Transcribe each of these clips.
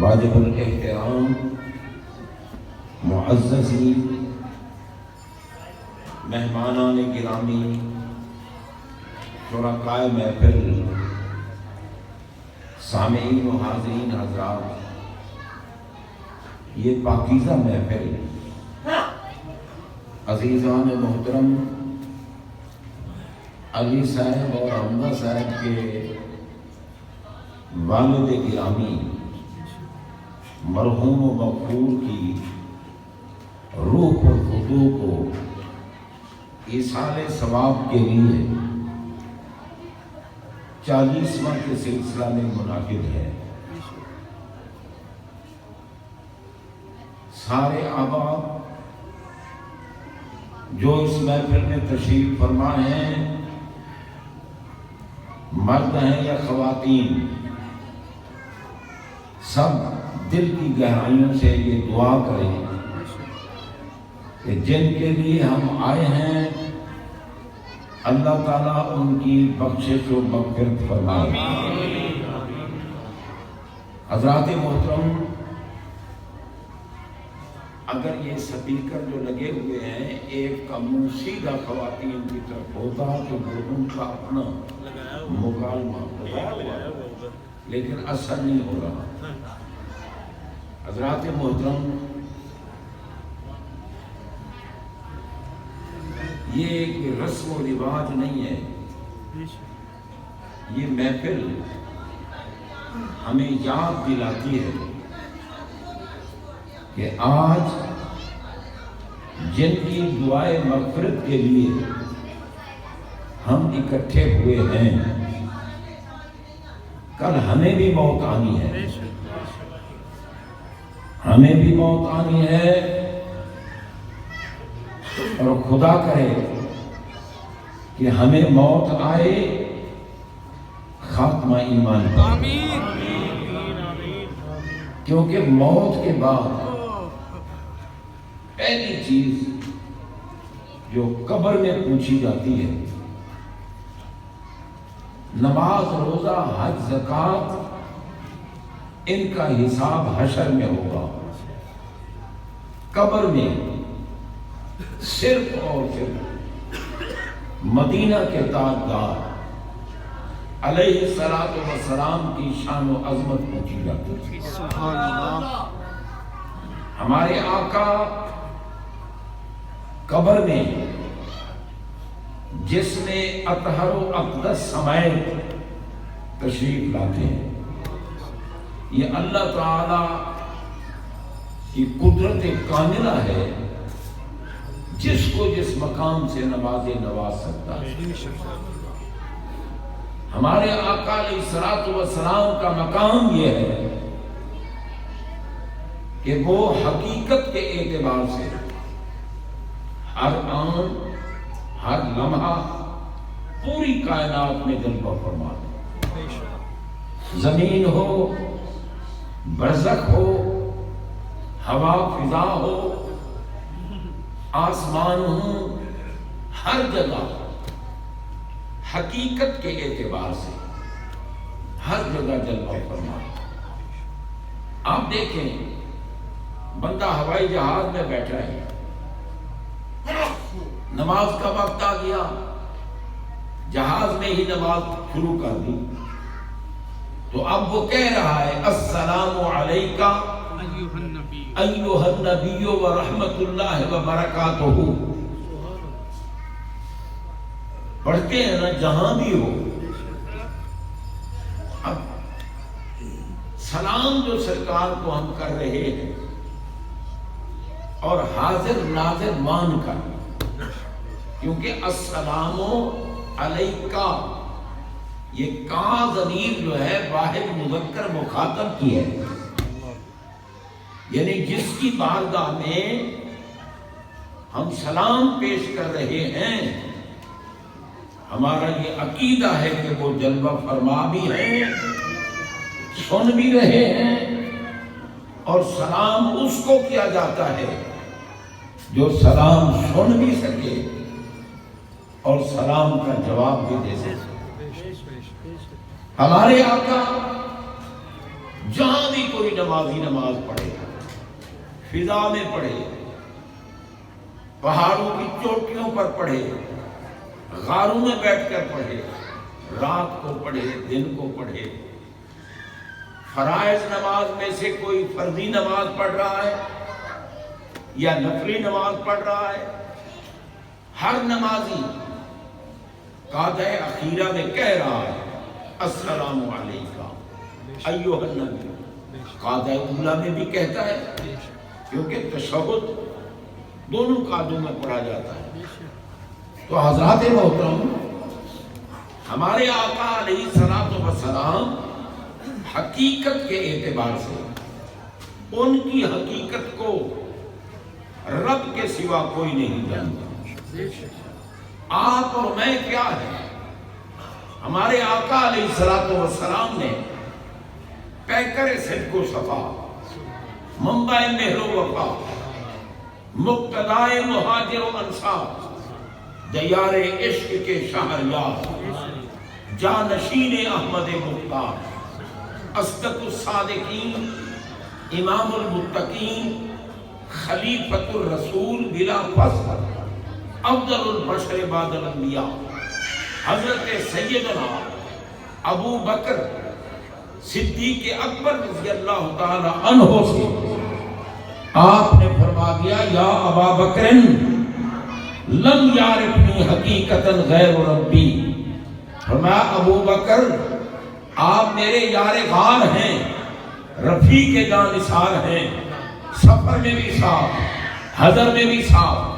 واجب الاحترام معززین، مہمانان گرامی، شرکائے محفل، سامعین و حاضرین حضرات، یہ پاکیزہ محفل عزیزان محترم علی صاحب اور حمزہ صاحب کے والد گرامی مرحوم و مغفور کی روح اور خضوع کو ایصال ثواب کے لیے 40واں کے سلسلہ میں منعقد ہے۔ سارے احباب جو اس محفل میں تشریف فرما ہیں، مرد ہیں یا خواتین، سب دل کی گہرائیوں سے یہ دعا کریں کہ جن کے لیے ہم آئے ہیں اللہ تعالیٰ ان کی بخشش و مغفرت فرمائے۔ حضرات محترم، اگر یہ سپیکر جو لگے ہوئے ہیں ایک کا منہ سیدھا خواتین کی طرف ہوتا تو وہ ان کا اپنا مکالمہ ہوتا ہوا، لیکن اثر نہیں ہو رہا۔ حضرات محترم، یہ ایک رسم و رواج نہیں ہے، یہ محفل ہمیں یاد دلاتی ہے کہ آج جن کی دعائے مغفرت کے لیے ہم اکٹھے ہوئے ہیں، کل ہمیں بھی موت آنی ہے، ہمیں بھی موت آنی ہے، اور خدا کرے کہ ہمیں موت آئے خاتمہ ایمان پر، کیونکہ موت کے بعد پہلی چیز جو قبر میں پوچھی جاتی ہے، نماز، روزہ، حج، زکوٰۃ، ان کا حساب حشر میں ہوگا۔ قبر میں صرف اور صرف مدینہ کے تاجدار علیہ الصلوۃ والسلام کی شان و عظمت پوچھی جاتی ہے۔ سبحان اللہ۔ ہمارے آقا قبر میں جس میں اطہر و اقدس سمیت تشریف لاتے ہیں، یہ اللہ تعالی کی قدرت کاملہ ہے، جس کو جس مقام سے نواز سکتا ہے۔ ہمارے آقا علیہ الصلوۃ والسلام کا مقام یہ ہے کہ وہ حقیقت کے اعتبار سے ہر آن، ہر لمحہ پوری کائنات میں جلوہ فرما ہے۔ زمین ہو، برزخ ہو، ہوا فضا ہو، آسمان ہو، ہر جگہ حقیقت کے اعتبار سے ہر جگہ جلوہ فرما ہے۔ آپ دیکھیں، بندہ ہوائی جہاز میں بیٹھا ہے، نماز کا وقت آ گیا، جہاز میں ہی نماز شروع کر دی، تو اب وہ کہہ رہا ہے السلام علیکہ ایھا النبی ورحمۃ اللہ وبرکاتہ، پڑھتے ہیں نا جہاں بھی ہو۔ اب سلام جو سرکار کو ہم کر رہے ہیں اور حاضر ناظر مان کر، کیونکہ السلام علیکہ یہ کا ضمیر جو ہے واحد مذکر مخاطب کی ہے، یعنی جس کی بارگاہ میں ہم سلام پیش کر رہے ہیں، ہمارا یہ عقیدہ ہے کہ وہ جلوہ فرما بھی ہیں، سن بھی رہے ہیں، اور سلام اس کو کیا جاتا ہے جو سلام سن بھی سکے اور سلام کا جواب بھی دے سکے۔ ہمارے آقا جہاں بھی کوئی نمازی نماز پڑھے، فضا میں پڑھے، پہاڑوں کی چوٹیوں پر پڑھے، غاروں میں بیٹھ کر پڑھے، رات کو پڑھے، دن کو پڑھے، فرائض نماز میں سے کوئی فرضی نماز پڑھ رہا ہے یا نفلی نماز پڑھ رہا ہے، ہر نمازی قاعدہ اخیرہ میں کہہ رہا ہے السلام علیکم ایھا النبی، قاعدہ اولیٰ میں بھی کہتا ہے کیونکہ تشہد دونوں قاعدوں میں پڑھا جاتا ہے۔ تو حضرات محترم، ہمارے آقا علیہ الصلوۃ والسلام حقیقت کے اعتبار سے ان کی حقیقت کو رب کے سوا کوئی نہیں جانتا۔ آپ اور میں کیا ہے؟ ہمارے آقا علیہ الصلوۃ والسلام نے پیکر صدق و صفا، منبع مہر و وفا، مقتدائے مہاجر و انصار، دیار عشق کے شہریار، جانشین احمد مختار، اصدق الصادقین، امام المتقین، خلیفۃ الرسول بلا فخر، افضل البشر بعد الانبیاء، حضرت سیدنا ابو بکر صدیق اکبر رضی اللہ تعالی عنہ سے آپ نے فرما دیا یا ابا بکر لم یعرفنی حقیقتا غیر ربی، فرمایا ابو بکر آپ میرے یار غار ہیں، رفیق جانثار ہیں، سفر میں بھی ساتھ، حضر میں بھی ساتھ،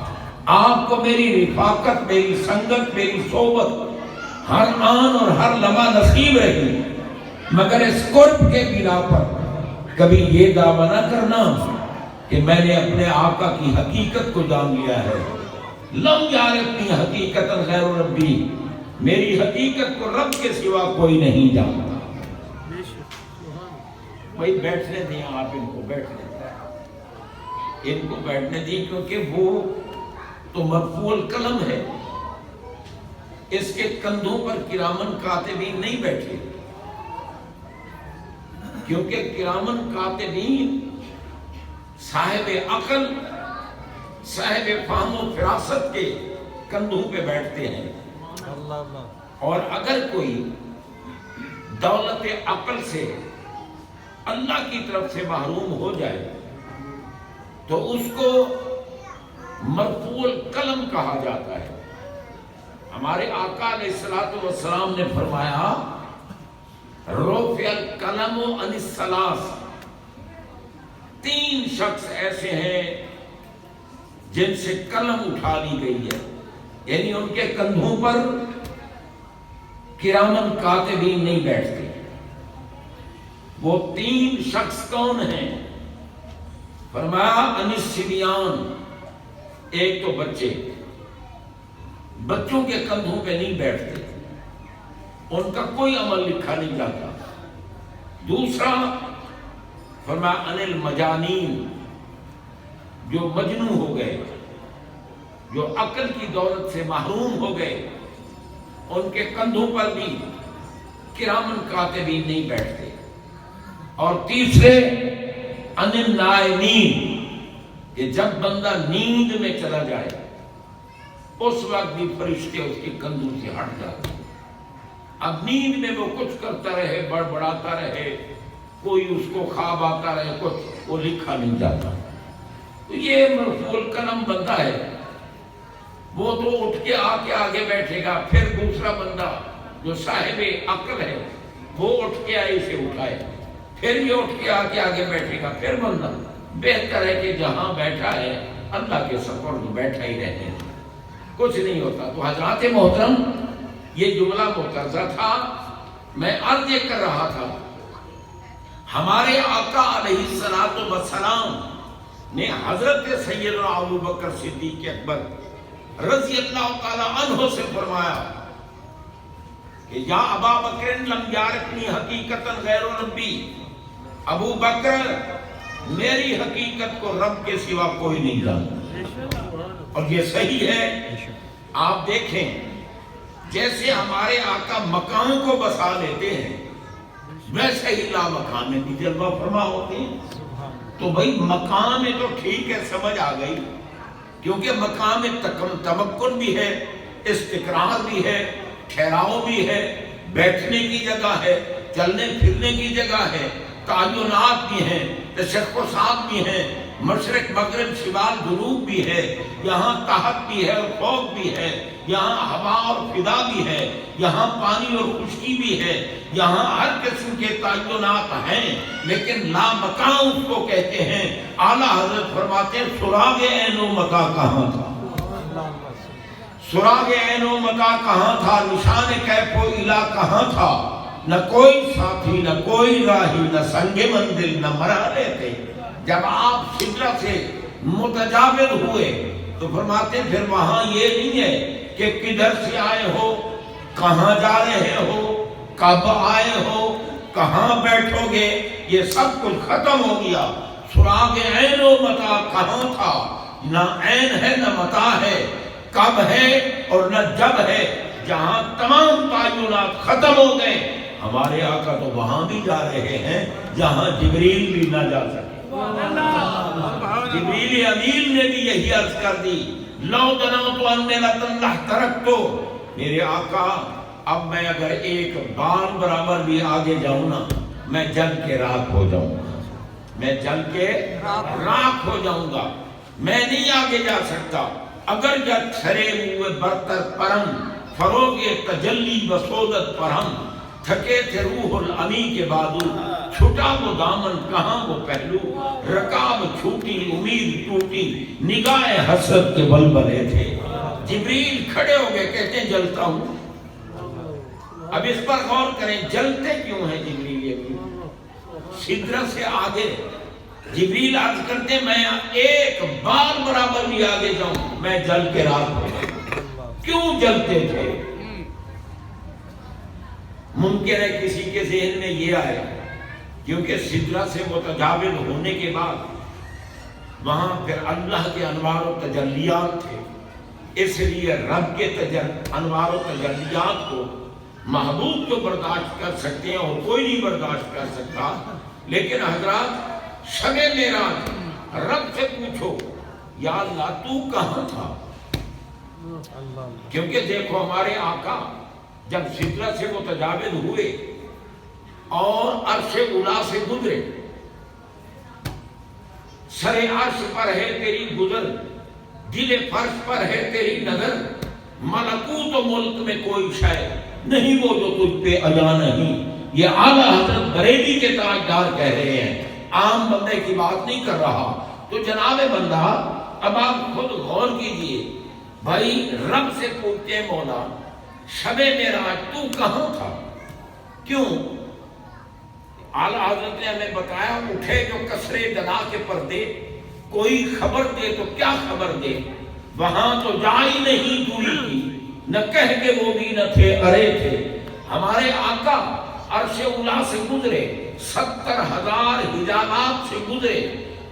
آپ کو میری رفاقت، میری سنگت، میری صحبت ہر آن اور ہر لمحہ نصیب رہی، مگر اس قرب کے بنا پر کبھی یہ دعویٰ نہ کرنا کہ میں نے اپنے آقا کی حقیقت کو جان لیا ہے۔ لم یعرفنی حقیقتا غیر ربی، میری حقیقت کو رب کے سوا کوئی نہیں جانتا۔ بھائی بیٹھنے دیں، آپ ان کو بیٹھنے دیں، ان کو بیٹھنے دیں، کیونکہ وہ تو مرفوع القلم ہے، اس کے کندھوں پر کرامن کاتبین نہیں بیٹھے، کیونکہ کرامن کاتبین صاحب عقل، صاحب فہم و فراست کے کندھوں پہ بیٹھتے ہیں، اور اگر کوئی دولت عقل سے اللہ کی طرف سے محروم ہو جائے تو اس کو مرفوع القلم کہا جاتا ہے۔ ہمارے آقا علیہ الصلوۃ والسلام نے فرمایا رفع القلم عن الثلاث، تین شخص ایسے ہیں جن سے قلم اٹھا لی گئی ہے، یعنی ان کے کندھوں پر کرامن کاتبین نہیں بیٹھتے۔ وہ تین شخص کون ہیں؟ فرمایا عن الصبیان، ایک تو بچے، بچوں کے کندھوں پہ نہیں بیٹھتے، ان کا کوئی عمل لکھا نہیں جاتا۔ دوسرا فرمایا عن المجانین، جو مجنون ہو گئے، جو عقل کی دولت سے محروم ہو گئے، ان کے کندھوں پر بھی کرامن کاتبین نہیں بیٹھتے۔ اور تیسرے عن النائمین، کہ جب بندہ نیند میں چلا جائے اس وقت بھی فرشتے اس کے کندھوں سے ہٹ جاتے ہیں۔ اب نیند میں وہ کچھ کرتا رہے، بڑبڑاتا رہے، کوئی اس کو خواب آتا رہے، کچھ وہ لکھا نہیں جاتا۔ تو یہ مرفوع القلم بندہ ہے، وہ تو اٹھ کے آ کے آگے بیٹھے گا، پھر دوسرا بندہ جو صاحب عقل ہے وہ اٹھ کے اسے اٹھائے، پھر یہ اٹھ کے آ کے آگے بیٹھے گا، پھر بندہ۔ بہتر ہے کہ جہاں بیٹھا ہے اللہ کے سپرد بیٹھا ہی رہے، کچھ نہیں ہوتا۔ تو حضرات محترم، یہ جملہ مقتضا تھا، میں عرض یہ کر رہا تھا، ہمارے آقا علیہ الصلوۃ والسلام نے حضرت سیدنا ابو بکر صدیق اکبر رضی اللہ تعالی عنہ سے فرمایا کہ یا ابا بکر لم یعرفنی حقیقتا غیر ربی، ابو بکر میری حقیقت کو رب کے سوا کوئی نہیں جانتا۔ اور یہ صحیح ہے۔ آپ دیکھیں جیسے ہمارے آقا مکانوں کو بسا لیتے ہیں، ویسے ہی لا مقام میں بھی جلوہ فرما ہوتے ہیں۔ تو بھائی مقام میں تو ٹھیک ہے، سمجھ آ گئی، کیونکہ مقام تمکن بھی ہے، استقرار بھی ہے، ٹھہراؤ بھی ہے، بیٹھنے کی جگہ ہے، چلنے پھرنے کی جگہ ہے، تعینات بھی ہیں، تشخصات بھی ہیں، مشرق مغرب شمال جنوب بھی ہے، یہاں تحت بھی ہے اور فوق بھی ہے، یہاں ہوا اور فضا بھی ہے، یہاں پانی اور خشکی بھی ہے، یہاں ہر قسم کے تعینات ہیں، لیکن لا مکان اس کو کہتے ہیں۔ اعلیٰ حضرت فرماتے ہیں سراغ عین و مکا کہاں تھا، سراغ عین و مکا کہاں تھا، نشان کیف و الا کہاں تھا، نہ کوئی ساتھی نہ کوئی راہی نہ سنگ منزل نہ مرحلے تھے۔ جب آپ سدرہ سے متجاوز ہوئے تو فرماتے ہیں پھر وہاں یہ نہیں ہے کہ کدھر سے آئے ہو، کہاں جا رہے ہو، کب آئے ہو، کہاں بیٹھو گے، یہ سب کچھ ختم ہو گیا۔ سراغ عین و متا کہاں تھا، نہ عین ہے نہ متا ہے، کب ہے اور نہ جب ہے، جہاں تمام تعینات ختم ہو گئے۔ ہمارے آقا تو وہاں بھی جا رہے ہیں جہاں جبریل بھی نہ جا سکے۔ جبریل امین نے بھی یہی عرض کر دی، لو دنوت انی لتنلح ترکتو، میرے آقا اب میں اگر ایک بال برابر بھی آگے جاؤں نا، میں جل کے راکھ ہو جاؤں گا، میں جل کے راکھ ہو جاؤں گا، میں نہیں آگے جا سکتا۔ اگر جب چھرے ہوئے برتر پرم، فروغ تجلی بسودت پرہم، تھکے تھے روح الامی کے بادو، چھٹا وہ دامن کہاں وہ پہلو، رکاب چھوٹی امید ٹوٹی، نگاہ حسرت کے بلبلے تھے۔ جبریل کھڑے ہو گئے، کہتے ہیں جلتا ہوں۔ اب اس پر غور کریں، جلتے کیوں ہیں جبریل؟ سدرہ سے آگے جبریل عرض کرتے ہیں میں ایک بار برابر بھی آگے جاؤں میں جل کے راکھ ہو جاؤں۔ کیوں جلتے تھے؟ ممکن ہے کسی کے ذہن میں یہ آیا کیونکہ سدرہ سے متجاوز ہونے کے بعد وہاں پھر اللہ کے انوار و تجلیات تھے، اس لیے رب کے انوار و تجلیات کو محبوب تو برداشت کر سکتے ہیں اور کوئی نہیں برداشت کر سکتا، لیکن حضرات شب معراج رب سے پوچھو یا اللہ تو کہاں تھا؟ کیونکہ دیکھو ہمارے آقا جب سدرہ سے متجاوز ہوئے اور عرش اولا سے گزرے، سر عرش پر ہے تیری گزر، دل فرش پر ہے تیری نظر، ملکوت و ملک میں کوئی شے نہیں وہ جو تجھ پہ عیاں نہیں۔ یہ اعلیٰ حضرت بریلی کے تاجدار کہہ رہے ہیں، عام بندے کی بات نہیں کر رہا۔ تو جناب بندہ اب آپ خود غور کیجئے، بھائی رب سے پوچھتے مولا شب معراج تو کہاں تھا؟ کیوں؟ اعلیٰ حضرت نے ہمیں بتایا اٹھے جو کسرے دنا کے پردے، کوئی خبر دے تو کیا خبر دے، وہاں تو جا ہی نہیں دوئی کی، نہ کہہ کے وہ بھی نہ تھے ارے تھے۔ ہمارے آقا عرش اولا سے گزرے، 70,000 حجابات سے گزرے،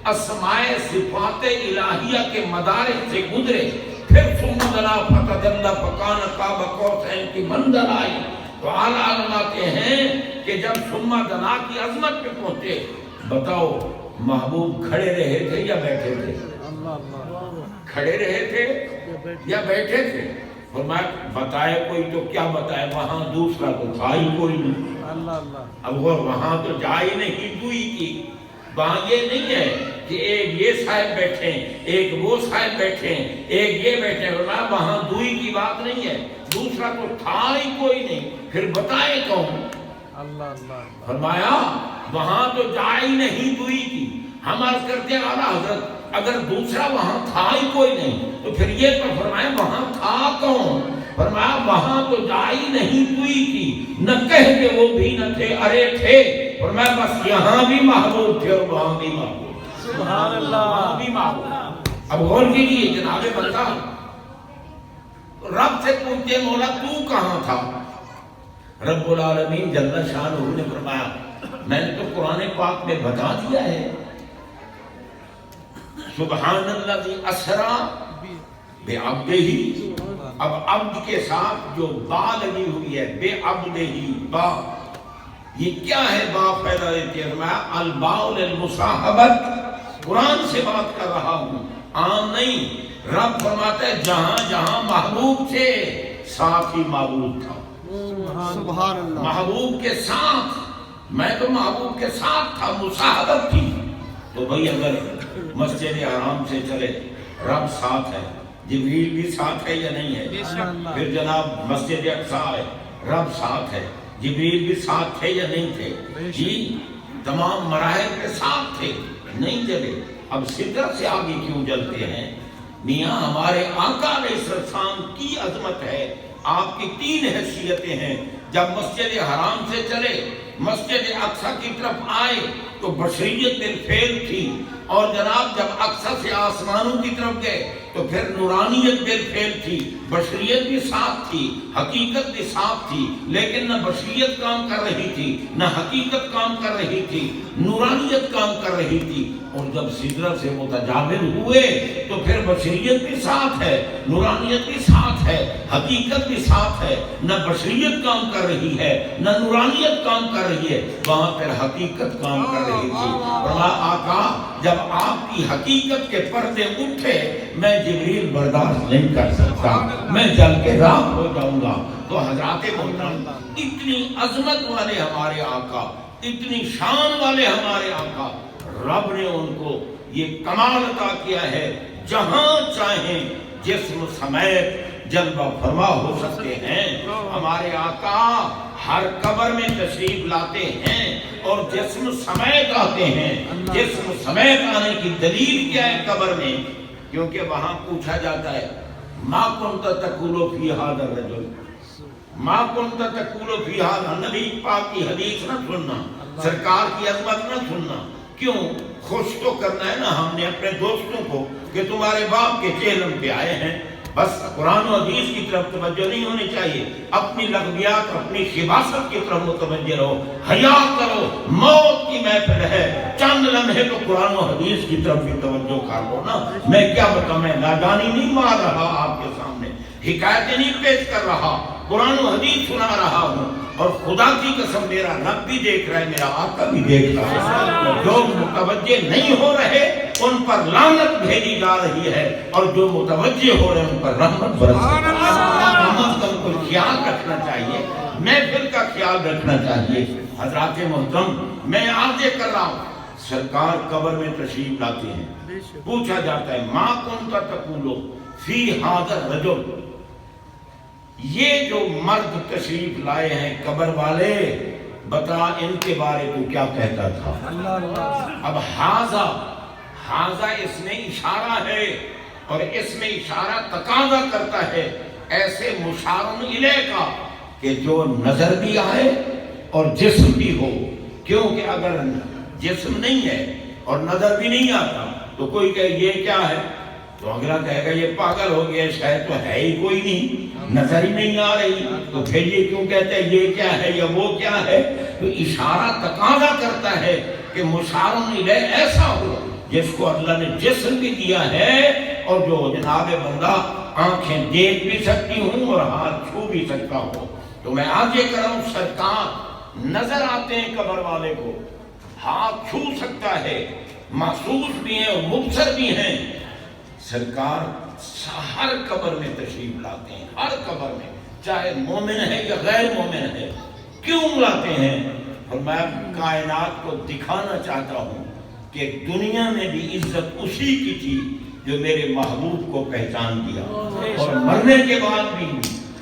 اسماء صفات الہیہ کے مدارج سے گزرے، پھر سمدنا فتدلہ فکان قاب قوسین کی منزل آئی۔ تو اعلیٰ علماتے ہیں کہ جب سمدنا کی عظمت پہ پہنچے، بتاؤ محبوب کھڑے رہے تھے یا بیٹھے تھے؟ کھڑے رہے تھے یا بیٹھے تھے؟ فرمایا بتائے کوئی تو کیا بتائے، وہاں دوسرا تو تھا ہی کوئی نہیں۔ اب وہاں تو جا ہی نہیں دوئی کی، وہاں یہ نہیں ہے کہ ایک یہ صاحب بیٹھے ایک وہ صاحب بیٹھے ایک یہ بیٹھے، فرمایا وہاں دوئی کی بات نہیں ہے، دوسرا تو تھا ہی کوئی نہیں، پھر بتائے کون؟ فرمایا وہاں تو جا ہی نہیں دوئی کی۔ ہم عرض کرتے ہیں اعلیٰ حضرت اگر دوسرا وہاں تھا ہی کوئی نہیں تو پھر یہ تو فرمایا وہاں تھا کون؟ فرمایا وہاں تو جا ہی نہیں دوئی کی، نہ کہہ کے وہ بھی نہ تھے ارے تھے۔ فرمایا بس یہاں بھی محبوب تھے اور وہاں بھی محبوب، سبحان اللہ، وہاں بھی محبوب۔ اب غور کیجیے جناب بندہ رب سے پوچھتے مولا تو کہاں تھا؟ رب العالمین جل شانہ نے فرمایا میں نے تو قرآن پاک میں بتا دیا ہے، سبحان اللہ ذی اسرا بعبدہ، اب عبد کے ساتھ جو با لگی ہوئی ہے، بے عبدہ با، یہ کیا ہے باپ پیدا دیتی ہے؟ میں الباء للمصاحبت، قرآن سے بات کر رہا ہوں، عام نہیں۔ رب فرماتا ہے جہاں جہاں محبوب تھے ساتھ ہی معبود تھا۔ سبحان اللہ۔ محبوب کے ساتھ، میں تو محبوب کے ساتھ تھا، مصاحبت تھی۔ تو بھئی اگر مسجد حرام سے چلے رب ساتھ ہے، جبریل بھی ساتھ ہے یا نہیں ہے؟ پھر جناب مسجد اقصیٰ ہے، رب ساتھ ہے، جبریل بھی ساتھ تھے یا نہیں تھے؟ جی تمام مراحل کے ساتھ تھے، نہیں چلے۔ اب سدرت سے آگے کیوں جلتے ہیں؟ میاں ہمارے آقا علیہ السلام کی عظمت ہے، آپ کی 3 حیثیتیں ہیں۔ جب مسجد حرام سے چلے، مسجد اقصیٰ کی طرف آئے تو بشریت بالفعل تھی، اور جناب جب اقصیٰ سے آسمانوں کی طرف گئے تو پھر نورانیت بالفعل تھی، بشریت بھی ساتھ تھی، حقیقت بھی ساتھ تھی، لیکن نہ بشریت کام کر رہی تھی نہ حقیقت کام کر رہی تھی، نورانیت کام کر رہی تھی۔ اور جب سدرت سے متجاوز ہوئے تو پھر بشریت بھی ساتھ ہے، نورانیت بھی ساتھ ہے، حقیقت بھی ساتھ ہے، نہ بشریت کام کر رہی ہے نہ نورانیت کام کر رہی ہے، وہاں پھر حقیقت کام کر رہی تھی۔ اور آقا جب آپ کی حقیقت کے پردے اٹھے، میں جبریل برداشت نہیں کر سکتا، میں جل کے راکھ ہو جاؤں گا۔ تو حضرات محترم، اتنی عظمت والے ہمارے آقا، اتنی شان والے ہمارے آقا، رب نے ان کو یہ کمال عطا کیا ہے، جہاں چاہیں جسم سمیت جلوہ فرما ہو سکتے ہیں۔ ہمارے آقا ہر قبر میں تشریف لاتے ہیں اور جسم سمیت آتے ہیں۔ جسم سمیت آنے کی دلیل کیا ہے قبر میں؟ کیونکہ وہاں پوچھا جاتا ہے ما کنت تقول فی ھذا الرجل، ما کنت تقول فی ھذا، نبی پاک کی حدیث نہ سننا، سرکار کی عظمت نہ سننا۔ کیوں؟ خوش تو کرنا ہے نا ہم نے اپنے دوستوں کو کہ تمہارے باپ کے چہلم پہ آئے ہیں، بس قرآن و حدیث کی طرف توجہ نہیں ہونی چاہیے، اپنی لغویات، اپنی خباثت کی طرف متوجہ رہو، حیا کرو، موت کی محفل ہے، چند لمحے تو قرآن و حدیث کی طرف بھی توجہ کر لو نا۔ میں کیا بتاؤں، میں لادانی نہیں مار رہا آپ کے سامنے، حکایتیں نہیں پیش کر رہا، قرآن و حدیث سنا رہا ہوں، اور خدا کی قسم میرا رب بھی دیکھ رہا ہے، میرا آقا بھی دیکھ رہا ہے۔ جو متوجہ نہیں ہو رہے ان پر لعنت بھیجی جا رہی ہے، اور جو متوجہ ہو رہے ہیں ان پر رحمت برس رہی ہے۔ ہم کو خیال رکھنا چاہیے، محفل کا خیال رکھنا چاہیے۔ حضرات محترم، میں عرض کر رہا ہوں، سرکار قبر میں تشریف لاتے ہیں، پوچھا جاتا ہے ما کنت تقول فی ھذا الرجل، یہ جو مرد تشریف لائے ہیں قبر والے، بتا ان کے بارے تو کیا کہتا تھا؟ اب ھذا اس میں اشارہ ہے، اور اس میں اشارہ تقاضا کرتا ہے ایسے مشار الیہ کا کہ جو نظر بھی آئے اور جسم بھی ہو، کیونکہ اگر جسم نہیں ہے اور نظر بھی نہیں آتا تو کوئی کہے یہ کیا ہے، تو اگلا کہے گا یہ پاگل ہو گیا، شاید تو ہے ہی کوئی نہیں، نظر ہی نہیں آ رہی، تو پھر یہ کیوں کہتے ہیں یہ کیا ہے یا وہ کیا ہے؟ تو اشارہ تقاضا کرتا ہے کہ مشار الیہ ایسا ہو جس کو اللہ نے جسم بھی دیا ہے، اور جو جناب بندہ آنکھیں دیکھ بھی سکتی ہوں اور ہاتھ چھو بھی سکتا ہو۔ تو میں آج یہ کر رہا ہوں، سرکار نظر آتے ہیں قبر والے کو، ہاتھ چھو سکتا ہے، محسوس بھی ہیں اور مبصر بھی ہیں۔ سرکار ہر قبر میں تشریف لاتے ہیں، ہر قبر میں، چاہے مومن ہے یا غیر مومن ہے۔ کیوں لاتے ہیں؟ اور میں کائنات کو دکھانا چاہتا ہوں کہ دنیا میں بھی عزت اسی کی تھی جو میرے محبوب کو پہچان دیا، اور مرنے کے بعد بھی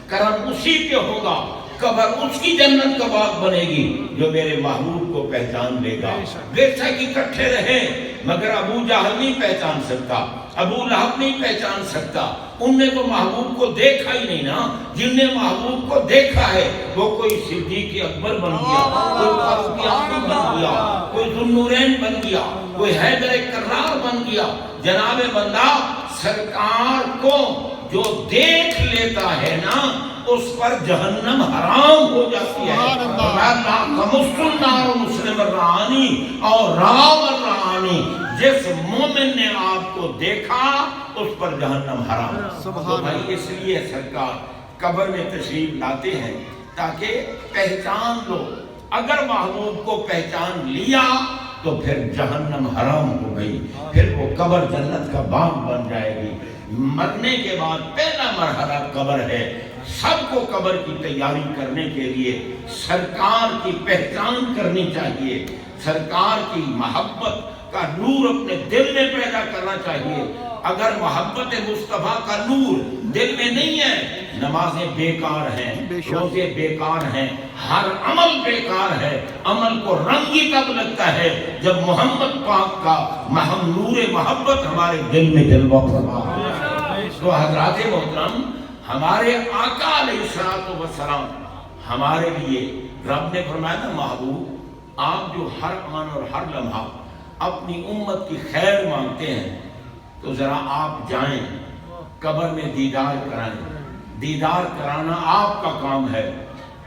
کرم اسی پہ ہوگا، قبر اس کی جنت کا باغ بنے گی جو میرے محبوب کو پہچان لے گا۔ بے شک اکٹھے رہے، مگر ابو جہل نہیں پہچان سکتا، ابو لہب نہیں پہچان سکتا، ان نے تو محبوب کو دیکھا ہی نہیں نا۔ جن نے محبوب کو دیکھا ہے وہ کوئی صدیق اکبر بن گیا، کوئی فاروق اعظم بن گیا، کوئی ذو النورین بن گیا، کوئی حیدر کرار بن گیا۔ جناب بندہ سرکار کو جو دیکھ لیتا ہے نا اس پر جہنم حرام ہو جاتی ہے۔ مسلم الرعانی اور رام الرعانی، جس مومن نے آپ کو دیکھا اس پر جہنم حرام۔ تو بھائی اس لیے سرکار قبر میں تشریف لاتے ہیں تاکہ پہچان لو اگر محبوب کو پہچان لیا تو پھر جہنم حرام ہو گئی، پھر وہ قبر جنت کا باغ بن جائے گی۔ مرنے کے بعد پہلا مرحلہ قبر ہے۔ سب کو قبر کی تیاری کرنے کے لیے سرکار کی پہچان کرنی چاہیے، سرکار کی محبت کا نور اپنے دل میں پیدا کرنا چاہیے۔ اگر محبت مصطفیٰ کا نور دل میں نہیں ہے، نمازیں بیکار ہیں، روزے بیکار ہیں، ہر عمل بیکار ہے۔ عمل کو رنگ ہی تب لگتا ہے جب محمد پاک کا نور محبت ہمارے دل میں جلوہ فرما ہے۔ تو حضرات محترم، ہمارے آقا علیہ السلام ہمارے لیے رب نے فرمایا نا، محبوب آپ جو ہر آن اور ہر لمحہ اپنی امت کی خیر مانگتے ہیں، تو ذرا آپ جائیں قبر میں دیدار کرائیں۔ دیدار کرانا آپ کا کام ہے،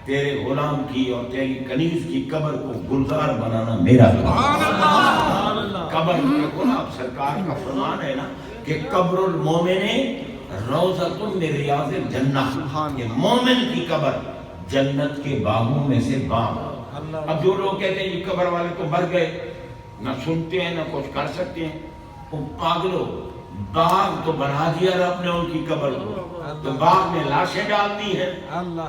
تیرے غلام کی اور تیری کنیز کی قبر کو گلزار بنانا میرا کام ہے۔ قبر کو نا سرکار کا فرمان ہے نا کہ قبر المومن روضۃ من ریاض الجنہ، یہ مومن کی قبر جنت کے باغوں میں سے باغ۔ اب جو لوگ کہتے ہیں یہ قبر والے تو مر گئے، نہ سنتے ہیں نہ کچھ کر سکتے ہیں، وہ پاگلو، باغ تو بنا دیا رب نے ان کی قبر کو، تو باغ میں لاشیں ڈال دی ہیں،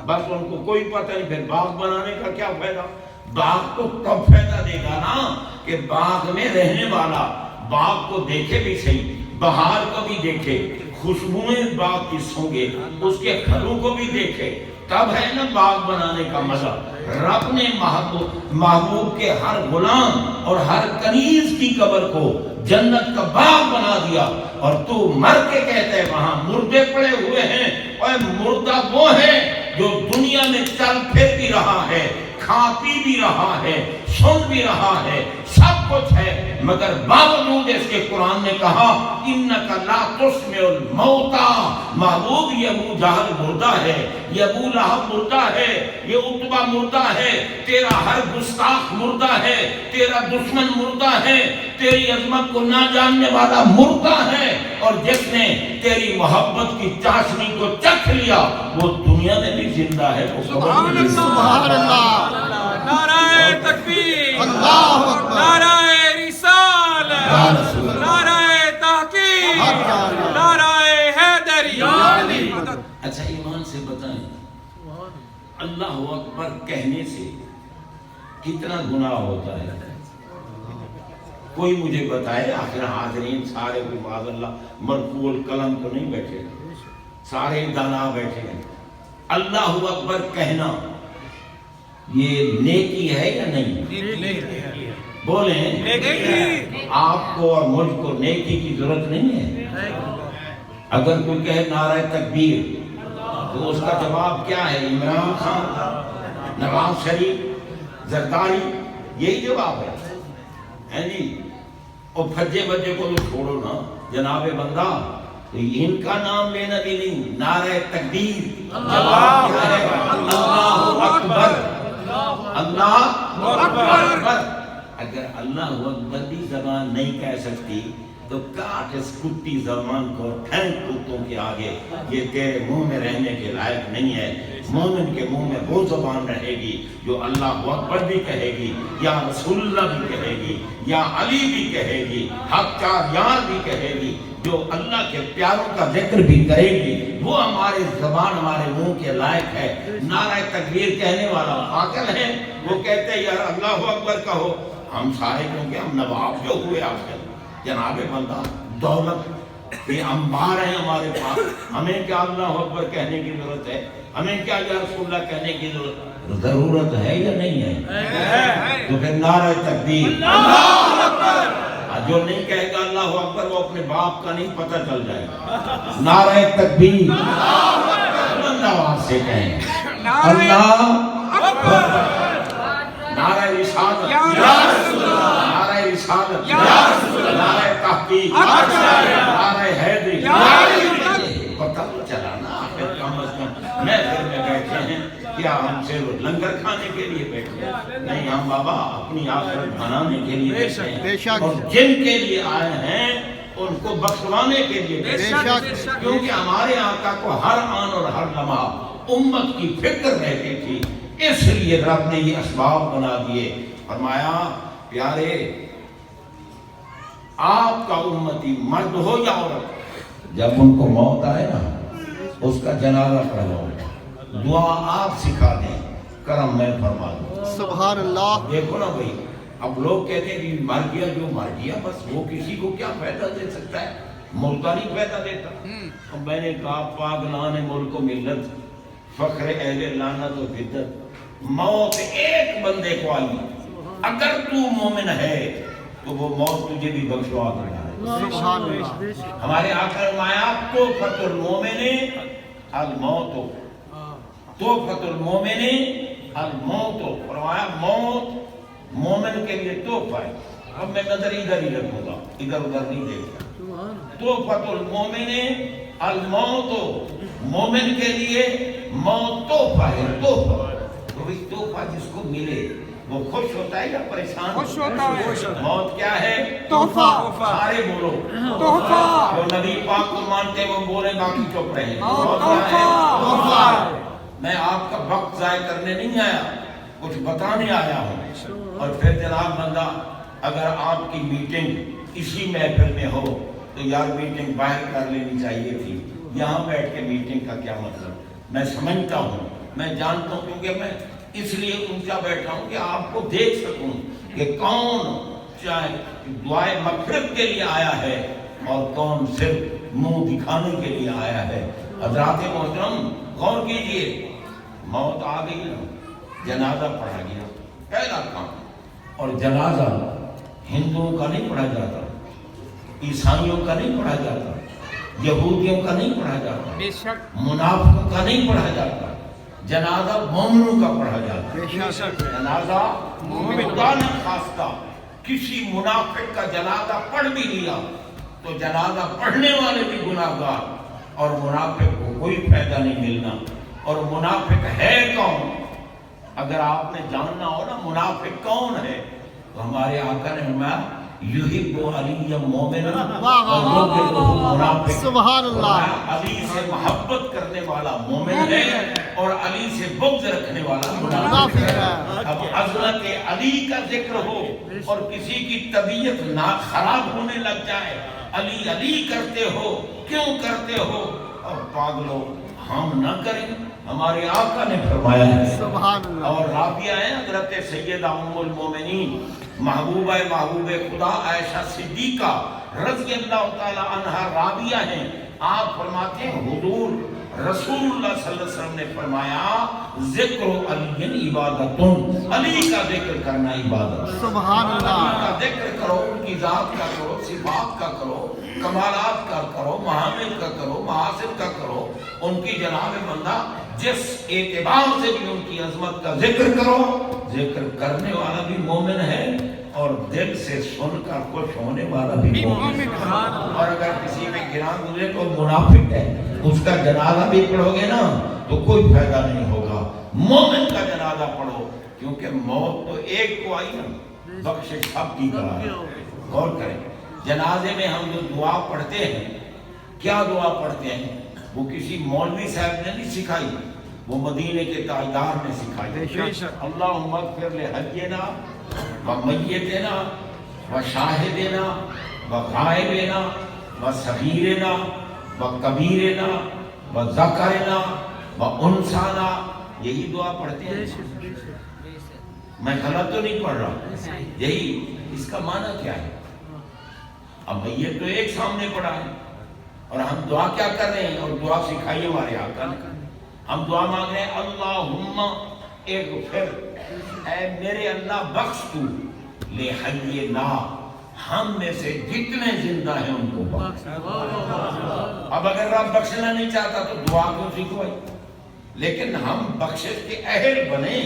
بس ان کو کوئی پتہ نہیں پھر باغ بنانے کا کیا فائدہ۔ باغ تو تب فائدہ دے گا نا کہ باغ میں رہنے والا باغ کو دیکھے بھی صحیح، بہار کو بھی دیکھے، خوشبوئیں باغ کی سونگے، اس کے پھلوں کو بھی دیکھے، تب ہے نا باغ بنانے کا مزہ۔ رب نے محبوب کے ہر غلام اور ہر کنیز کی قبر کو جنت کا باغ بنا دیا، اور تو مر کے کہتے ہیں وہاں مردے پڑے ہوئے ہیں۔ اور مردہ وہ ہے جو دنیا میں چل پھر بھی رہا ہے، کھا پی بھی رہا ہے، سن بھی رہا ہے، سب کچھ ہے، مگر باوجود اس کے قرآن نے کہا اِنَّكَ لَا تُسْمِعُ الْمَوْتَى، محبوب یہ ابو جہل مردہ ہے، یہ ابو لہب مردہ ہے، یہ عتبہ مردہ ہے، تیرا ہر گستاخ مردہ ہے، تیرا دشمن مردہ ہے، تیری عظمت کو نہ جاننے والا مردہ ہے، اور جس نے تیری محبت کی چاشنی کو چکھ لیا وہ دنیا میں بھی زندہ ہے۔ سبحان اللہ، نعرہ تکبیر، اللہ اکبر، نعرہ رسالت، نعرہ تحقیق، نعرہ حیدری۔ اچھا ایمان سے بتائیں، اللہ اکبر کہنے سے کتنا گناہ ہوتا ہے؟ کوئی مجھے بتائے؟ آخر حاضرین سارے کو معاذ اللہ مرفوع القلم تو نہیں بیٹھے، سارے دانا بیٹھے ہیں۔ اللہ اکبر کہنا یہ نیکی ہے یا نہیں؟ بولیں، آپ کو اور مجھ کو نیکی کی ضرورت نہیں ہے؟ اگر کوئی کہے نعرہ تکبیر تو اس کا جواب کیا ہے؟ عمران خان، نواز شریف، زرداری، یہی جواب ہے جی؟ اور پھجے بجے کو تو چھوڑو نا جناب بندہ، تو ان کا نام لینا بھی نہیں، نعرہ تکبیر جواب کیا ہے؟ اللہ اکبر، اللہ اکبر۔ اگر اللہ اکبر بھی زبان نہیں کہہ سکتی تو کاٹ اس کتی زبان کو، پھینک کتوں کے آگے، یہ تیرے منہ میں رہنے کے لائق نہیں ہے۔ مومن کے منہ میں وہ زبان رہے گی جو اللہ اکبر بھی کہے گی، یا رسول اللہ بھی کہے گی، یا علی بھی کہے گی، حق چار یار بھی کہے گی، جو اللہ کے پیاروں کا ذکر بھی کرے گی، وہ ہمارے زبان ہمارے منہ کے لائق ہے۔ نعرہ تکبیر کہنے والا پاگل ہے، وہ کہتے ہیں یار اللہ اکبر کہو، ہم سارے کیونکہ ہم نواب جو ہوئے آج کل جناب بندہ، دولت یہ انبار ہیں ہمارے پاس، ہمیں کیا اللہ اکبر کہنے کی ضرورت ہے؟ ہمیں کیا یا رسول اللہ کہنے کی ضرورت ہے یا نہیں ہے؟ تو پھر نعرہ تکبیر اللہ اکبر، جو نہیں کہے گا اللہ اکبر وہ اپنے باپ کا نہیں پتہ چل جائے گا۔ نعرہ تکبیر اللہ اکبر، بلند آواز سے کہیں اللہ اکبر، نعرہ رسالت یا رسول اللہ، نعرہ رسالت یا رسول اللہ، نعرہ تحقیق، نعرہ حیدری، پتہ تو چلا نا آخر کم از کم محفل میں بیٹھے ہیں، کیا ہم سے لنگر کھانے کے لیے بیٹھے ہیں؟ نہیں، ہم بابا اپنی آخرت بنانے کے لیے بیٹھے ہیں، اور جن کے لیے آئے ہیں ان کو بخشوانے کے لیے بیٹھے ہیں، کیونکہ ہمارے آقا کو ہر آن اور ہر لمحہ امت کی فکر رہتی تھی۔ اس لیے رب نے یہ اسباب بنا دیے. فرمایا پیارے آپ کا امتی مرد ہو یا عورت، جب ان کو موت آئے نا اس کا جنازہ پڑھاؤ، دعا آپ سکھا دیں، کرم میں فرما دوں. سبحان اللہ. دیکھو نا بھائی، اب لوگ کہتے ہیں کہ مر گیا جو مر گیا بس، وہ کسی کو کیا فائدہ دے سکتا ہے؟ مردہ نہیں فائدہ دیتا. اب میں نے کہا پاگلان ملک و ملت، فخر اہل لعنت و بدت، موت ایک بندے کو آئی، اگر تو مومن ہے تو وہ موت تجھے بھی بخشوا کرنا ہے. سبحان اللہ. ہمارے آقا نے فرمایا تحفۃ المومن الموت، تحفۃ المومن الموت. فرمایا موت مومن کے لیے تحفہ ہے. اب میں نظر ادھر ہی رکھوں گا، ادھر ادھر نہیں دیکھتا. تحفۃ المومن الموت، مومن کے لیے موت تحفہ ہے. تحفہ تو اس تحفہ جس کو ملے وہ خوش ہوتا ہے یا پریشان؟ خوش ہوتا ہے. موت کیا ہے؟ تحفہ. سارے بولو تحفہ. جو نبی پاک کو مانتے وہ بولے، باقی چپ رہے. تحفہ. میں آپ کا وقت ضائع کرنے نہیں آیا، کچھ بتانے آیا ہوں. اور پھر جناب بندہ اگر آپ کی میٹنگ اسی محفل میں ہو تو یار میٹنگ باہر کر لینی چاہیے تھی. یہاں بیٹھ کے میٹنگ کا کیا مطلب؟ میں سمجھتا ہوں، میں جانتا ہوں، کیونکہ میں اس لیے اونچا بیٹھا ہوں کہ آپ کو دیکھ سکوں کہ کون چاہے دعائے مغفرت کے لیے آیا ہے اور کون صرف منہ دکھانے کے لیے آیا ہے. حضرات محترم غور کیجئے، موت آ گئی نا، جنازہ پڑھا گیا، پہلا کام. اور جنازہ ہندوؤں کا نہیں پڑھا جاتا، عیسائیوں کا نہیں پڑھا جاتا، یہودیوں کا نہیں پڑھا جاتا، بے شک منافقوں کا نہیں پڑھا جاتا. جنازہ مومنوں کا پڑھا جاتا ہے. بے شک. جنازہ خدا نہ خواستہ کسی منافق کا جنازہ پڑھ بھی لیا تو جنازہ پڑھنے والے بھی گناہگار، اور منافق کو کوئی فائدہ نہیں ملنا. اور منافق ہے کون؟ اگر آپ نے جاننا ہو نا منافق کون ہے تو ہمارے آقا نے فرمایا یحب علی مومن منافق. سبحان اللہ. علی سے محبت کرنے والا مومن ہے اور علی سے بغض رکھنے والا منافق ہے. اب حضرت علی کا ذکر ہو اور کسی کی طبیعت نہ خراب ہونے لگ جائے، علی علی کرتے ہو، کیوں کرتے ہو؟ اور پاگلو ہم نہ کریں، ہمارے آقا نے فرمایا ہے. سبحان اللہ. اور رابعہ ہیں حضرت سیدہ ام المومنین محبوبہ محبوب خدا عائشہ صدیقہ رضی اللہ تعالی عنہا رابعہ ہیں. آپ فرماتے ہیں حضور رسول اللہ صلی اللہ علیہ وسلم نے فرمایا ذکر علی عبادت، علی کا ذکر کرنا عبادت. سبحان اللہ. علی کا ذکر کرو، ان کی ذات کا کرو، صفات کا کرو، کمالات کا کرو، محامد کا کرو، محاسن کا کرو. ان کی جناب بندہ جس اعتبار سے بھی ان کی عظمت کا ذکر کرو، ذکر کرنے والا بھی مومن ہے اور دل سے سن کر خوش ہونے والا بھی مومن ہے. اور اگر کسی میں گراں گزرے تو منافق ہے، اس کا جنازہ بھی پڑھو گے نا تو کوئی فائدہ نہیں ہوگا. مومن کا جنازہ پڑھو، کیونکہ موت تو ایک کو آئی نا، بخشش سب کی کرا ہے. غور کریں، جنازے میں ہم جو دعا پڑھتے ہیں، کیا دعا پڑھتے ہیں؟ وہ کسی مولوی صاحب نے نہیں سکھائی، وہ مدینے کے تاجدار نے سکھائی. اللہم اغفر لحینا و میتنا و شاہدنا و غائبنا و صغیرنا و کبیرنا و ذکرنا و انسانا. یہی دعا پڑھتے ہیں. میں غلط تو نہیں پڑھ رہا؟ یہی اس کا معنی کیا ہے؟ اب میت تو ایک سامنے پڑا ہے اور ہم دعا کیا کر رہے ہیں؟ اور دعا سکھائی ہمارے آقا نے. ہم دعا مانگ رہے ہیں اللہم اغفر، اے میرے اللہ بخش تو، لحینا، ہم میں سے جتنے زندہ ہیں ان کو بخش. اب اگر رب بخشنا نہیں چاہتا تو دعا کیوں سکھوائی؟ لیکن ہم بخشش کے اہل بنیں.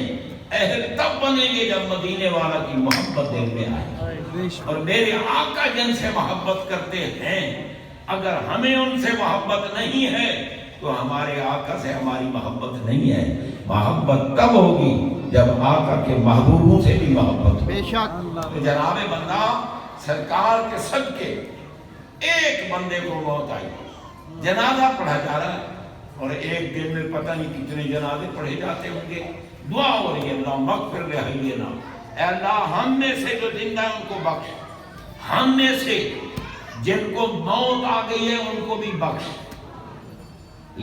اہل تب بنیں گے جب مدینے والا کی محبت دل میں آئے. اور میرے آقا جن سے محبت کرتے ہیں، اگر ہمیں ان سے محبت نہیں ہے تو ہمارے آقا سے ہماری محبت نہیں ہے. محبت تب ہوگی جب آقا کے محبوبوں سے بھی محبت ہو. بے شک. تو جناب بندہ سرکار کے صدقے ایک بندے کو موت آئی، جنازہ پڑھا جا رہا ہے، اور ایک دن میں پتہ نہیں کتنے جنازے پڑھے جاتے ہوں گے. دعا ہو رہی ہے اللہم اغفر لحینا، اے اللہ ہم میں سے جو زندہ ہیں ان کو بخش، ہم میں سے جن کو موت آ گئی ہے ان کو بھی بخش،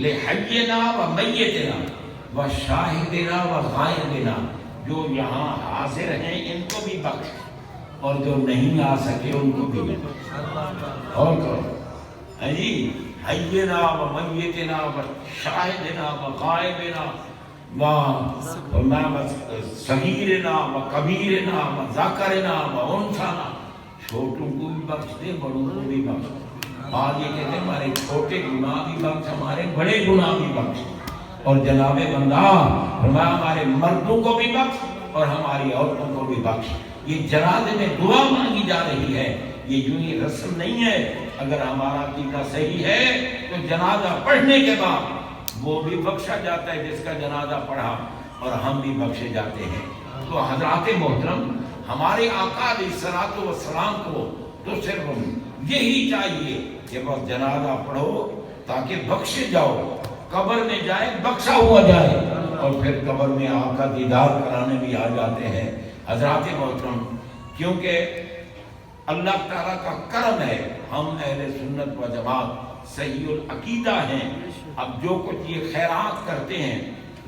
لحینا و میتنا و شاہدنا و غائبنا، جو یہاں حاضر ہیں ان کو بھی بخش، اور جو نہیں آ سکے ان کو بھی بخش۔ اور کرو جی، حینا و میتنا و شاہدنا و غائبنا و صغیرنا و کبیرنا و ذکرنا و انثانا، چھوٹوں کو بھی بخش دے، بڑوں کو بھی بخش دے۔ بعض یہ کہتے ہیں ہمارے چھوٹے گناہ بھی بخش، ہمارے بڑے گناہ بھی بخش، اور جناب بندہ فرمایا ہمارے مردوں کو بھی بخش اور ہماری عورتوں کو بھی بخش۔ یہ جنازے میں دعا مانگی جا رہی ہے، یہ یوں ہی رسم نہیں ہے۔ اگر ہمارا عقیدہ صحیح ہے تو جنازہ پڑھنے کے بعد وہ بھی بخشا جاتا ہے جس کا جنازہ پڑھا، اور ہم بھی بخشے جاتے ہیں۔ تو حضرات محترم، ہمارے آقا علیہ الصلوۃ والسلام کو تو صرف یہی چاہیے کہ بس جنازہ پڑھو تاکہ بخشے جاؤ، قبر میں جائے بخشا ہوا جائے، اور پھر قبر میں آقا دیدار کرانے بھی آ جاتے ہیں۔ حضرات محترم، کیونکہ اللہ تعالیٰ کا کرم ہے، ہم اہل سنت و جماعت صحیح العقیدہ ہیں۔ اب جو کچھ یہ خیرات کرتے ہیں،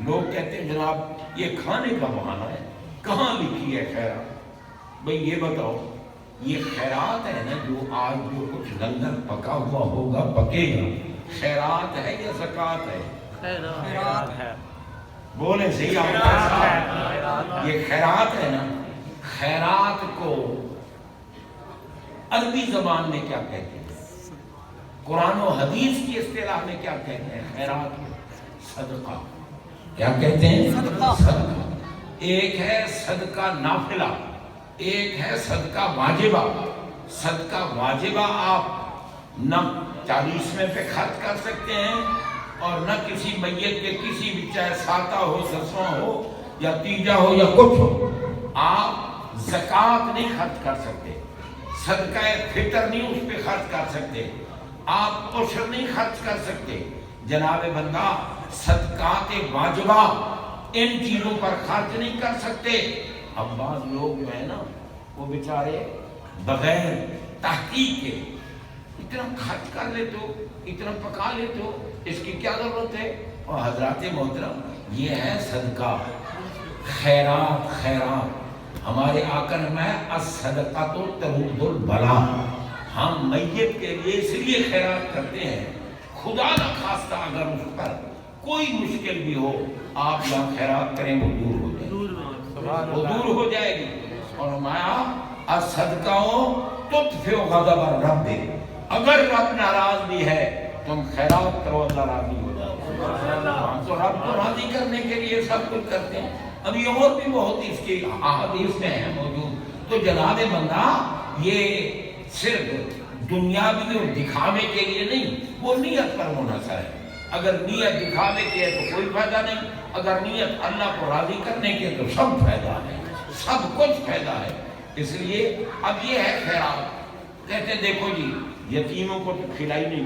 لوگ کہتے ہیں جناب یہ کھانے کا بہانہ ہے، کہاں لکھی ہے خیرات؟ بھئی یہ بتاؤ، یہ خیرات ہے نا، جو آج جو کچھ لنگر پکا ہوا ہوگا پکے گا، خیرات ہے یا زکوٰۃ ہے؟ خیرات ہے۔ بولیں صحیح آپ، یہ خیرات ہے نا۔ خیرات کو عربی زبان میں کیا کہتے ہیں؟ قرآن و حدیث کی اصطلاح میں کیا کہتے ہیں؟ خیرات کو صدقہ، کیا کہتے ہیں؟ صدقہ۔ ایک ہے صدقہ نافلہ، ایک ہے صدقہ واجبہ۔ صدقہ واجبہ آپ نہ 40ویں پہ خرچ کر سکتے ہیں، اور نہ کسی میت کے کسی بھی، چاہے ساتہ ہو، دسواں ہو یا تیجا ہو یا کچھ ہو، آپ زکوٰۃ نہیں خرچ کر سکتے، صدقہ فطر نہیں اس پہ خرچ کر سکتے، آپ عشر نہیں خرچ کر سکتے۔ جناب بندہ، صدقات واجبہ ان چیزوں پر خرچ نہیں کر سکتے۔ اب بعض لوگ جو ہے نا، وہ بیچارے بغیر تحقیق کے اتنا خرچ کر لیتے ہو، اتنا پکا لیتے ہو، اس کی کیا ضرورت ہے؟ اور حضرات محترم، یہ ہے صدقہ، خیرات۔ خیرات ہمارے آقا نے فرمایا الصدقۃ ترد البلاء، ہم میت کے لیے اس لیے خیرات کرتے ہیں، خدا نہ خواستہ اگر اس پر کوئی مشکل بھی ہو، آپ یہاں خیرات کریں وہ دور ہو جائے گی، وہ دور ہو جائے گی۔ اور فرمایا الصدقہ تطفئ غضب الرب، اگر رب ناراض بھی ہے تم خیرات کرو، اللہ راضی ہو جائے گا۔ ہم تو رب کو راضی کرنے کے لیے سب کچھ کرتے ہیں۔ ابھی اور بھی بہت اس کی احادیث میں ہے موجود۔ تو جناب بندہ، یہ صرف دنیاوی اور دکھاوے کے لیے نہیں، وہ نیت پر منحصر ہے۔ اگر نیت دکھاوے کی ہے تو کوئی فائدہ نہیں، اگر نیت اللہ کو راضی کرنے کی ہے تو سب فائدہ ہے، سب کچھ فائدہ ہے۔ اس لیے اب یہ ہے خیرات۔ کہتے دیکھو جی، یتیموں کو تو کھلائی نہیں،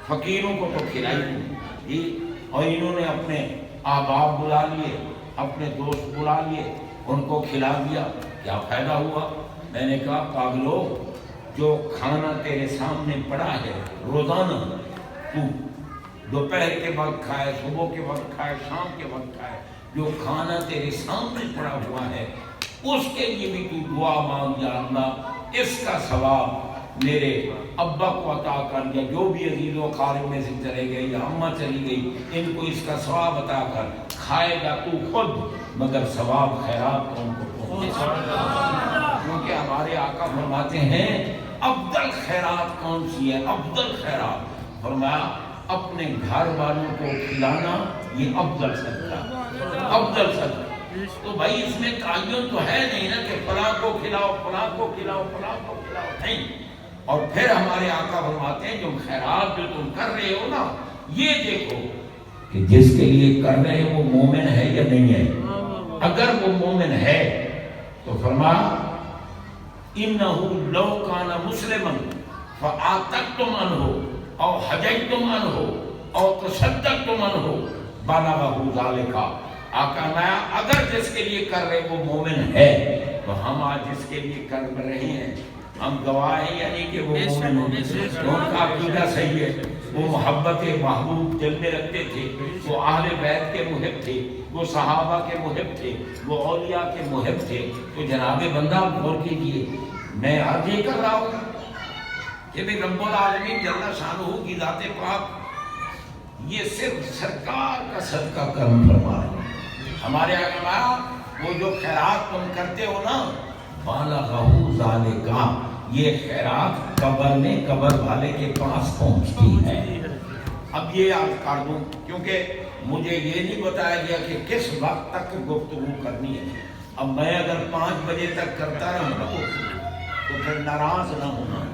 فقیروں کو تو کھلائی نہیں، اور انہوں نے اپنے احباب بلا لیے، اپنے دوست بلا لیے، ان کو کھلا دیا، کیا فائدہ ہوا؟ میں نے کہا پاگلو، جو کھانا تیرے سامنے پڑا ہے روزانہ، تو دوپہر کے وقت کھائے، صبح کے وقت کھائے، شام کے وقت کھائے، جو کھانا تیرے سامنے پڑا ہوا ہے اس کے لیے بھی تو دعا مانگ، یا اللہ اس کا ثواب میرے ابا کو عطا کر، یا جو بھی عزیز و اقارب میں سے چلے گئے یا اماں چلی گئی، ان کو اس کا ثواب عطا کر۔ کھائے گا تو خود، مگر ثواب خیرات کو ان کو پہنچے، کیونکہ ہمارے آقا فرماتے ہیں افضل خیرات کون سی ہے؟ افضل خیرات فرمایا اپنے گھر والوں کو کھلانا، یہ افضل صدقہ، افضل صدقہ۔ تو بھائی اس میں تعین تو ہے نہیں نا کہ فلاں کو کھلاؤ، فلاں کو کھلاؤ، فلاں کو کھلاؤ، نہیں۔ اور پھر ہمارے آقا فرماتے ہیں جو خیرات جو تم کر رہے ہو نا، یہ دیکھو کہ جس کے لیے کر رہے ہو وہ مومن ہے یا نہیں ہے۔ اگر وہ مومن ہے تو فرمایا اِنَّهُ لَوْ كَانَ مُسْلِمًا فَآتَقْتُمْ عَنْهُ أَوْ حَجَجْتُمْ عَنْهُ أَوْ تَصَدَّقْتُمْ عَنْهُ بَلَغَهُ ذَلِكَ آقا میں اگر جس کے لیے کر رہے وہ مومن ہے تو ہم آج جس کے لیے کر رہے ہیں ہم گواہ ہیں یعنی کہ وہ مومن ہیں، ان کا عقیدہ صحیح ہے، وہ محبت محبوب دل میں رکھتے تھے، وہ اہل بیت کے محب تھے، وہ صحابہ کے محب تھے، وہ اولیاء کے محب تھے۔ تو جناب بندہ غور کیجئے، میں آج یہ کر رہا ہوں کہ بھی رب العالمین جل شانہ کی ذات پاک یہ صرف سرکار کا صدقہ کرم فرما رہے ہیں۔ ہمارے علماء وہ جو خیرات تم کرتے ہو نا بالغہ ذالکا، یہ خیرات قبر میں قبر والے کے پاس پہنچتی ہے۔ اب یہ یاد کر دوں کیونکہ مجھے یہ نہیں بتایا گیا کہ کس وقت تک گفتگو کرنی ہے۔ اب میں اگر 5 بجے تک کرتا رہوں گا تو پھر ناراض نہ ہونا،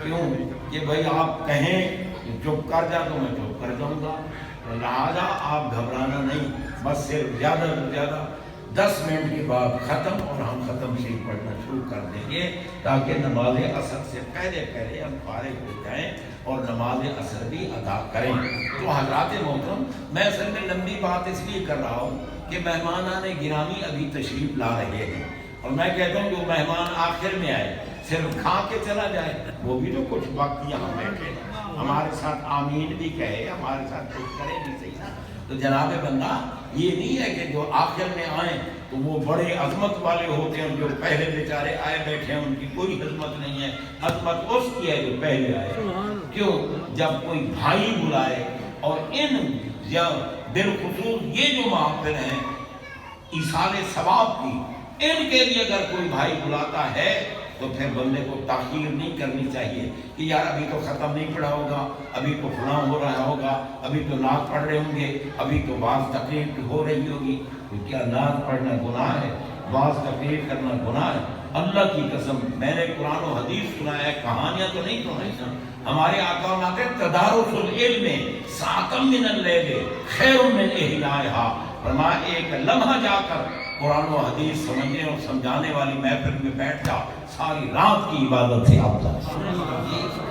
کیوں کہ بھائی آپ کہیں چپ کر جا تو میں چپ کر جاؤں گا، لہٰذا آپ گھبرانا نہیں، بس صرف زیادہ سے زیادہ 10 منٹ کے بعد ختم اور ہم ختم شریف پڑھنا شروع کر دیں گے تاکہ نماز عصر سے پہلے پہلے ہم فارغ ہو جائیں اور نماز عصر بھی ادا کریں۔ تو حضرات محترم میں اصل میں لمبی بات اس لیے کر رہا ہوں کہ مہمانان گرامی ابھی تشریف لا رہے ہیں، اور میں کہتا ہوں جو مہمان آخر میں آئے صرف کھا کے چلا جائے وہ بھی تو کچھ وقت یہاں بیٹھے ہمارے ساتھ آمین بھی کہے، ہمارے ساتھ کچھ کرے بھی صحیح نا۔ تو جناب بندہ یہ نہیں ہے کہ جو آخر میں آئیں تو وہ بڑے عظمت والے ہوتے ہیں، جو پہلے بیچارے آئے بیٹھے ہیں ان کی کوئی عظمت نہیں ہے، عظمت اس کی ہے جو پہلے آئے۔ کیوں؟ جب کوئی بھائی بلائے، اور ان یا بالخصوص یہ جو محافل ہیں ایصال ثواب کی، ان کے لیے اگر کوئی بھائی بلاتا ہے تو پھر بندے کو تاخیر نہیں کرنی چاہیے کہ یار ابھی تو ختم نہیں پڑھا ہوگا، ابھی تو فلاں ہو رہا ہوگا، ابھی تو نعت پڑھ رہے ہوں گے، ابھی تو بعض تقریر ہو رہی ہوگی۔ تو کیا نعت پڑھنا گناہ ہے؟ بعض تقریر کرنا گناہ ہے؟ اللہ کی قسم میں نے قرآن و حدیث سنا ہے، کہانیاں تو نہیں سنائی نا۔ ہمارے آقا کہتے ہیں تدارس العلم ساعۃ من اللیل خیر من احیائہا، فرمایا ایک لمحہ جا کر قرآن و حدیث سمجھنے اور سمجھانے والی محفل میں بیٹھ جا ساری رات کی عبادت سے افضل،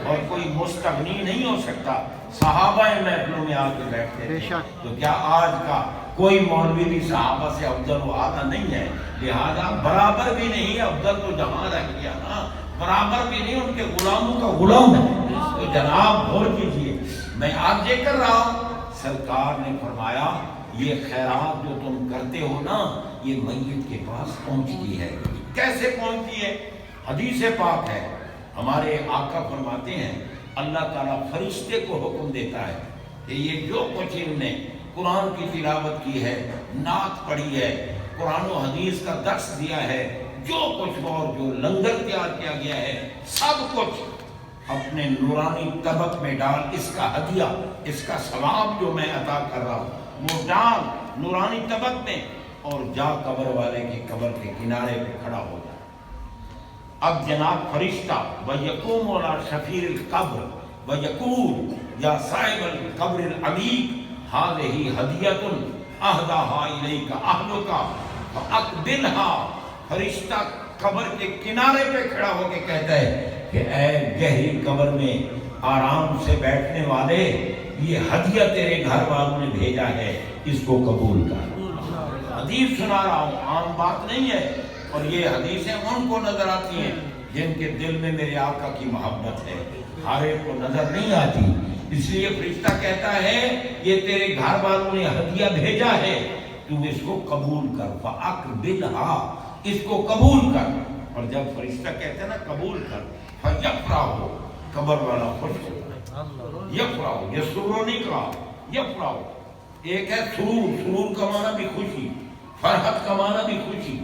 اور کوئی مستغنی نہیں ہو سکتا۔ صحابہ محفلوں میں آ کے بیٹھتے تھے، تو کیا آج کا کوئی مولوی بھی صحابہ سے افضل و اعلیٰ نہیں ہے؟ لہذا برابر بھی نہیں، افضل تو جہاں رہ گیا نا، برابر بھی نہیں، ان کے غلاموں کا غلام ہے۔ تو جناب غور کیجیے، میں آج یہ کر رہا ہوں، سرکار نے فرمایا یہ خیرات جو تم کرتے ہو نا یہ میت کے پاس پہنچتی ہے۔ کیسے پہنچتی ہے؟ حدیث پاک ہے، ہمارے آقا فرماتے ہیں اللہ تعالیٰ فرشتے کو حکم دیتا ہے کہ یہ جو کچھ انہوں نے قرآن کی تلاوت کی ہے، نعت پڑھی ہے، قرآن و حدیث کا درس دیا ہے، جو کچھ اور جو لنگر تیار کیا گیا ہے، سب کچھ اپنے نورانی طبق میں ڈال، اس کا ہدیہ، اس کا ثواب جو میں عطا کر رہا ہوں وہ ڈال نورانی طبق میں، اور جا قبر والے کی قبر کے کنارے پہ کھڑا ہو جا۔ اب جناب فرشتہ وَيَقُومُ عَلَى شَفِيرِ الْقَبْرِ وَيَقُولُ يَا صَاحِبَ الْقَبْرِ الْعَمِيقِ هَذِهِ هَدِيَّةٌ أَهْدَاهَا إِلَيْكَ أَهْلُكَ فَأَقْبِلْهَا۔ فرشتہ قبر کے کنارے پہ کھڑا ہو کے کہتا ہے کہ اے گہری قبر میں آرام سے بیٹھنے والے، یہ ہدیہ تیرے گھر والوں نے بھیجا ہے، اس کو قبول کر۔ حدیث سنا رہا ہوں، عام بات نہیں ہے، اور یہ حدیثیں ان کو نظر آتی ہیں جن کے دل میں میرے آقا کی محبت ہے، ہر ایک کو نظر نہیں آتی۔ اس لیے فرشتہ کہتا ہے یہ تیرے گھر والوں نے ہدیہ بھیجا ہے، تو اس کو قبول کر، فَأَقْبِلْهَا، اس کو قبول کر۔ اور جب فرشتہ کہتے ہیں نا قبول کر، فَيَفْرَحُ، قبر والا خوش ہوتا ہے۔ یفرحُ، یہ سرور نہیں کہا، یفرحُ، ایک ہے سرور، سرور کا معنی بھی خوشی، فرحت کا معنی بھی خوشی۔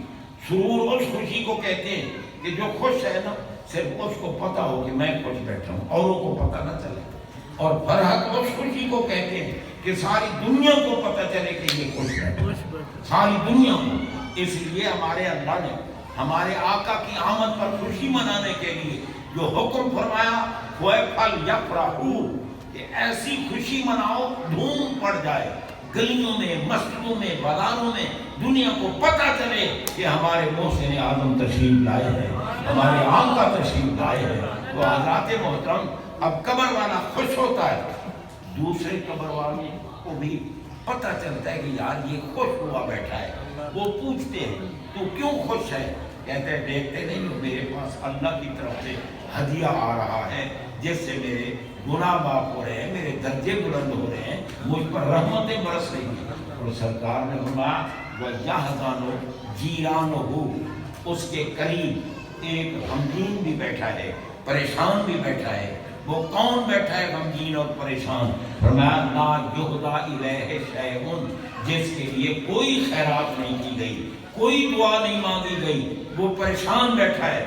سرور اس خوشی کو کہتے ہیں کہ جو خوش ہے نا صرف اس کو پتا ہو کہ میں خوش بیٹھا ہوں، اوروں کو پتا نہ چلے۔ اور فرحت اس خوشی کو کہتے ہیں کہ ساری دنیا کو پتا چلے کہ یہ خوش ہے، ساری دنیا کو۔ اس لیے ہمارے اللہ نے ہمارے آقا کی آمد پر خوشی منانے کے لیے جو حکم فرمایا وہ فَلْيَفْرَحُوا، کہ ایسی خوشی مناؤ دھوم پڑ جائے، گلیوں میں، مسجدوں میں، بازاروں میں دنیا کو پتہ چلے کہ ہمارے محسن اعظم تشریف لائے ہیں، ہمارے آقا تشریف لائے ہیں۔ تو حضرات محترم اب قبر والا خوش ہوتا ہے، دوسرے قبر والوں کو بھی پتہ چلتا ہے کہ یار یہ خوش ہوا بیٹھا ہے. وہ پوچھتے ہیں تو کیوں خوش ہے؟ کہتے ہیں دیکھتے نہیں ہو میرے پاس اللہ کی طرف سے ہدیہ آ رہا ہے جس سے میرے گناہ معاف ہو رہے ہیں, میرے درجے بلند ہو رہے ہیں, مجھ پر رحمتیں برس رہی ہیں. اور سرکار نے فرمایا وَيَحْزَنُ جِيرَانُهُ, اس کے قریب ایک غمگین بھی بیٹھا ہے, پریشان بھی بیٹھا ہے. وہ کون بیٹھا ہے غمگین اور پریشان؟ فرمایا لا یہدیٰ الیہ شیء, جس کے لیے کوئی خیرات نہیں کی گئی, کوئی دعا نہیں مانگی گئی, وہ پریشان بیٹھا ہے.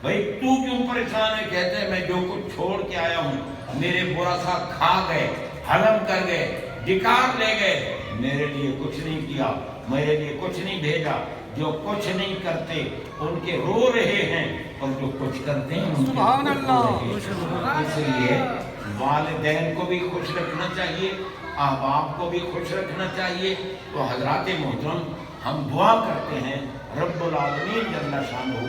بھائی تو کیوں پریشان ہے؟ کہتے ہیں میں جو کچھ چھوڑ کے آیا ہوں میرے برسا کھا گئے, ہضم کر گئے, ڈکار لے گئے, میرے لیے کچھ نہیں کیا, میرے لیے کچھ نہیں بھیجا. جو کچھ نہیں کرتے ان کے رو رہے ہیں, اور جو کچھ کرتے ہیں ان کے سبحان خوش اللہ. ہو رہے ہیں. اس لیے والدین کو بھی خوش رکھنا چاہیے, احباب کو بھی خوش رکھنا چاہیے. تو حضرات محترم ہم دعا کرتے ہیں رب العالمین جل شانہ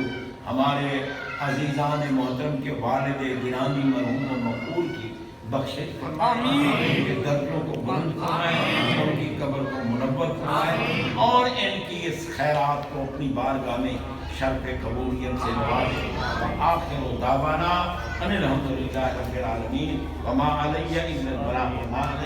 ہمارے عزیزان محترم کے والد گرامی مرحوم و مقبول کی بخشش فرمائے, ان کے درجوں کو بلند فرمائے, ان کی قبر کو منور فرمائے, اور ان کی اس خیرات کو اپنی بارگاہ میں شرف قبولیت سے نوازے. آخر دعوانا ان الحمد للہ رب العالمین وما علیہ الا البلاغ.